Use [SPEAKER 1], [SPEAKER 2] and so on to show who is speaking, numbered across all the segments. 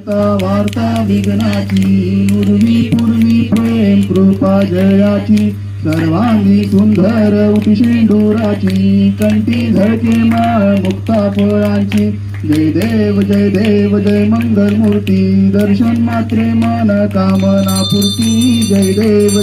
[SPEAKER 1] वार्ता विघ्नाची उर्वी पूर्वी प्रेम कृपा जयाची सर्वांगी सुंदर उठशेंडुराची कंठी झळके माळ मुक्ता फळांची जय देव जय मंगल मूर्ती दर्शन मात्रे मन कामना पूर्ती जय देव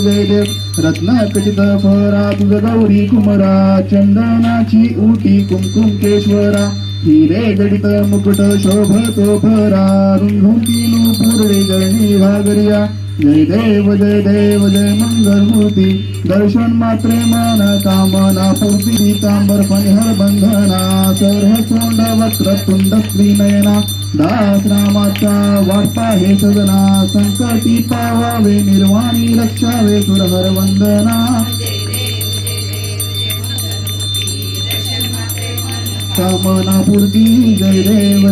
[SPEAKER 1] रत्न खचित फरा तुझ गौरी कुमरा चंदनाची उटी कुमकुम केश्वरा हिरे जडित मुकुट शोभतो फरा रुंधुंती नूपुरे जळणी घागरिया जय देव जय मंगल मूर्ती दर्शन मात्रे मन कामना पूर्ती पीतांबर फणिहर बंधना सरह सोंड वक्र तुंड त्रिनयना दास रामाचा वार्ता हे सजना संकटी पावावे निर्वाणी रक्षावे सुरहर वंदना कामना पूर्ती जय देव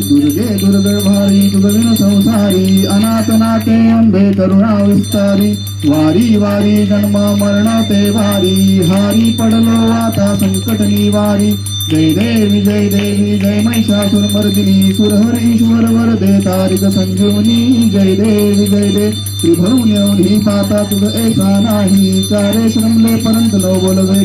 [SPEAKER 1] दुर्गे दुर्गभारी तुझविन संसारी अनाथ नाते अंधे करुणा विस्तारी वारी वारी जन्म मरण ते वारी हारी पडलो आता संकट निवारी जय देवी जय महिषासुर मर्दिनी सुरहर ईश्वर वरदे तारिक संजीवनी जय देव त्रिभुवन एवढी पाता तुझ ऐसा नाही चारे श्रमले परंत नो बोलवे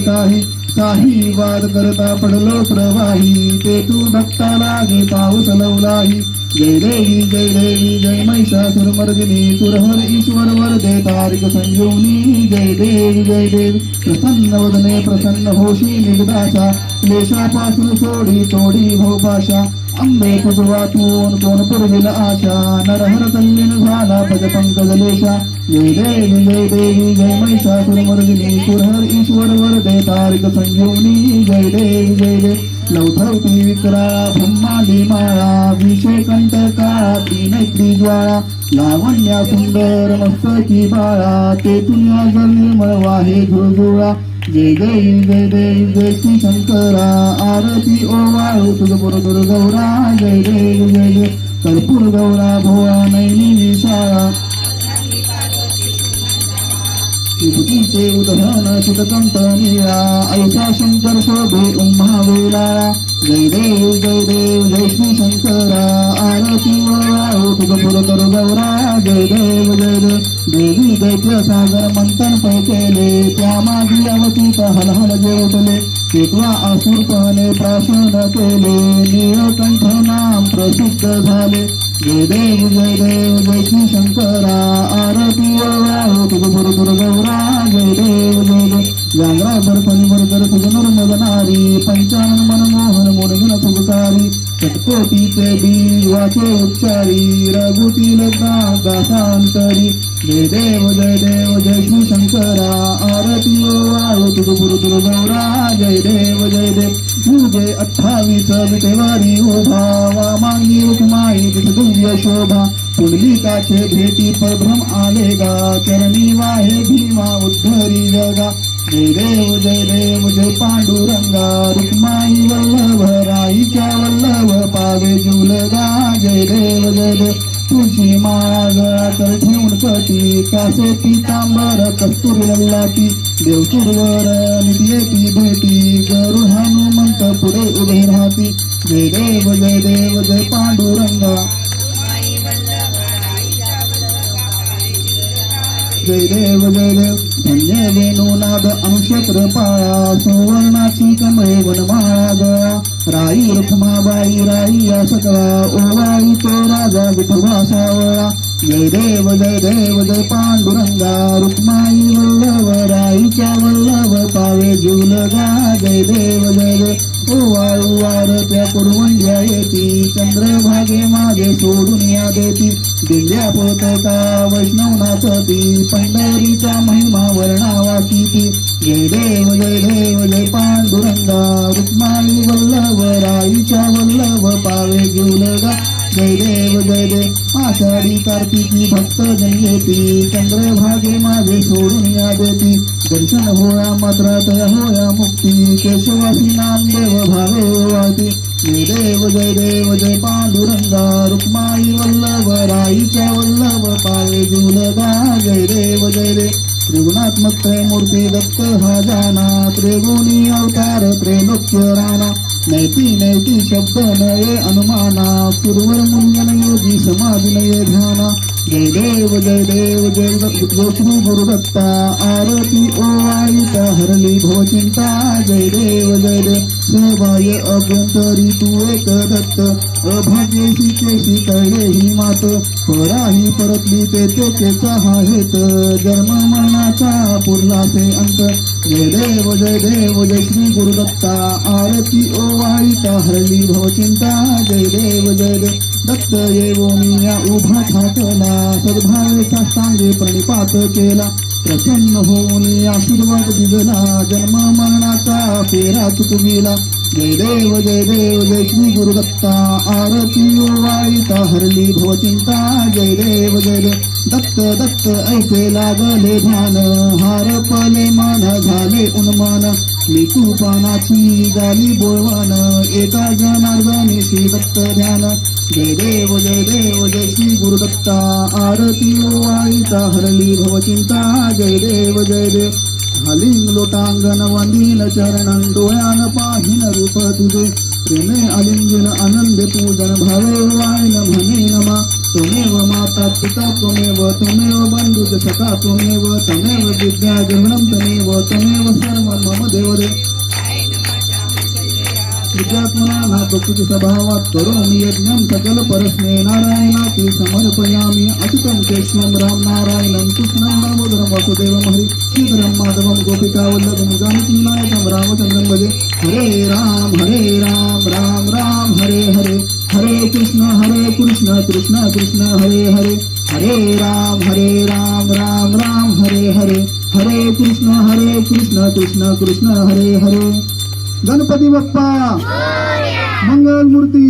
[SPEAKER 1] काही वाद करता पडलो प्रवाही ते तू भक्ता लागे पाऊस लवलाही जय देवी जय महिषासुर मर्दिनी सुरहर ईश्वर वरदे तारिक संजीवनी जय देवी प्रसन्न वदने प्रसन्न होशी निगदाशा क्लेशापासून सोडी तोडी भाषा अंबे पुजवातून कोण पुरविल आशा नरहर तल्लीन झाला भज पंकज लेशा जय देवी जय महिषासुर मर्दिनी सुरहर ईश्वर वरदे तारिक संजीवनी जय देव लवधवती विकरा ब्रह्मांडी माळा विषय कंटका तीनैत्री ज्वाळा लावण्या सुंदर मस्तकी बाळा ते तुन्या जल निर्मळ वाहे झुळझुळा जय जय श्री शंकरा आरती ओवाळू तुझपुर दुर्गौरा जय देव कर्पूर गौरा भोळा नैनी विशाळा विभूतीचे उदहन शितकंठ नीळा ऐसा शंकर शोभे उम्हावेला जय देव जय श्री शंकरा आरती ओवाळू तुझपुर दुर्गौरा जय देव देवी दैत्य सागर मंथन पै केले त्या मागी अवतीत हलहल जेवले केतवा असुरपणे प्राशन केले नीळकंठ नाम प्रसिद्ध झाले जय देव जय श्री शंकरा आरती ओवाळू तुझपुर दुर्गौरा जय देव व्याघ्राभर फणीवर तुझ नर्मदनारी पंचानन मनमोहन मुनगुण सुखकारी शतकोटीचे बीज वाचे उच्चारी रघुतील दासांतरी जय देव जय श्री शंकरा आरती ओवाळू तुझपुर दुर्गौरा जय देव तुझे 28 विटेवारी उभा वामांगी उपमाई दिव्य शोभा पुंडलिकाचे भेटी परभ्रम आले गा चरणी वाहे भीमा उद्धरी जगा जय देव जय पांडुरंगा रुक्माई वल्लभ राईच्या वल्लभ पावे जुलगा जय देव तुळशी माळा गळा कर ठेवून कटी कासे पितांबर कस्तुरी लल्लाटी देवचुरवर निधी भेटी गरुड हनुमंत पुढे उभे राहती जय देव जय पांडुरंगा जय देव धन्य वेणुनाद अनुक्षत्र पाळा सुवर्णाची कमळे वनमाळा गळा राई रुक्माबाई राई या सकळा ओवाळी तो राजा विठोबा सावळा जय देव जय पांडुरंगा रुक्माई वल्लभ राईच्या वल्लभ पावे जुलगा जय देव ओवाळू वार त्या कुरवंड्या येती चंद्रभागे मागे सोडून या देती दिल्या पोतका वैष्णव नाचती पंढरीचा महिमा वर्णावाची जय देव जय पांडुरंगा रुक्माई वल्लभ राईच्या वल्लभ पावे जुलगा जय देव आषाढी कार्तिकी भक्त जन येती चंद्रभागे मागे सोडून या देती दर्शन होया मात्र तया होया मुक्ती केशवासी नामदेव भावे वाटी जय देव जय पांडुरंगा रुक्माई वल्लभ राईच्या वल्लभ पावे जुलगा जय देव त्रिगुणात्मक त्रयमूर्ती दत्त हा जाना त्रिगुणी अवतार त्रैलोक्य राणा नैती नैती शब्द नये अनुमाना पूर्वर मुंजन योगी समाधी नये ध्याना जय देव जय श्री गुरुदत्ता आरती ओवाळीता हरली भवचिंता जय देव सेवाय अभ्यंतरी तू एक दत्त अभाग्येशी केशी तळे ही मात पराही परतली ते चहा हेत जन्म मरणाचा पुरलासे अंत जय देव जय श्री गुरुदत्ता आरती ओवाळीता हरली भवचिंता जय देव दत्त येवो मी या उभा ठाकला सद्भावे साष्टांगे प्रणिपात केला प्रसन्न होऊन आशीर्वाद दिला जन्म मरणाचा फेरा चुकविला जय देव जय श्री गुरुदत्ता आरती ओवाळीता हरली भवचिंता जय देव दत्त ऐसे लागले ध्यान हार पले मान झाले उन्मान लिकू पानाची गाली बोळवान एका जनार्दनी श्री दत्त ध्यान जय देव जय श्री गुरुदत्ता आरती ओवाळीता हरली भवचिंता जय देव हालिंग लोटांगण वंदीन चरणं डोळ्यान पाहिन रूप तुझे प्रेमे आलिंगन आनंद पूजन भावे वायन म्हणे नमा त्वमेव माता पिता त्वमेव बंधुज सखा त्वमेव विद्या जन्म त्वमेव सर्व मम देवदे विद्यात्मना ना प्रकृती स्वभावात करोमि यज्ञं सकल परस्मै नारायणाति समर्पयामि अच्युतं केशवं राम नारायणं कृष्णं दामोदरं वासुदेवं हरि श्रीधरं माधवं गोपिका वल्लभं जानकी नायकं रामचन्द्रं भजे हरे राम राम हरे हरे हरे कृष्ण कृष्ण कृष्ण हरे हरे हरे राम राम हरे हरे हरे कृष्ण कृष्ण कृष्ण हरे हरे गणपती बाप्पा मंगल मूर्ती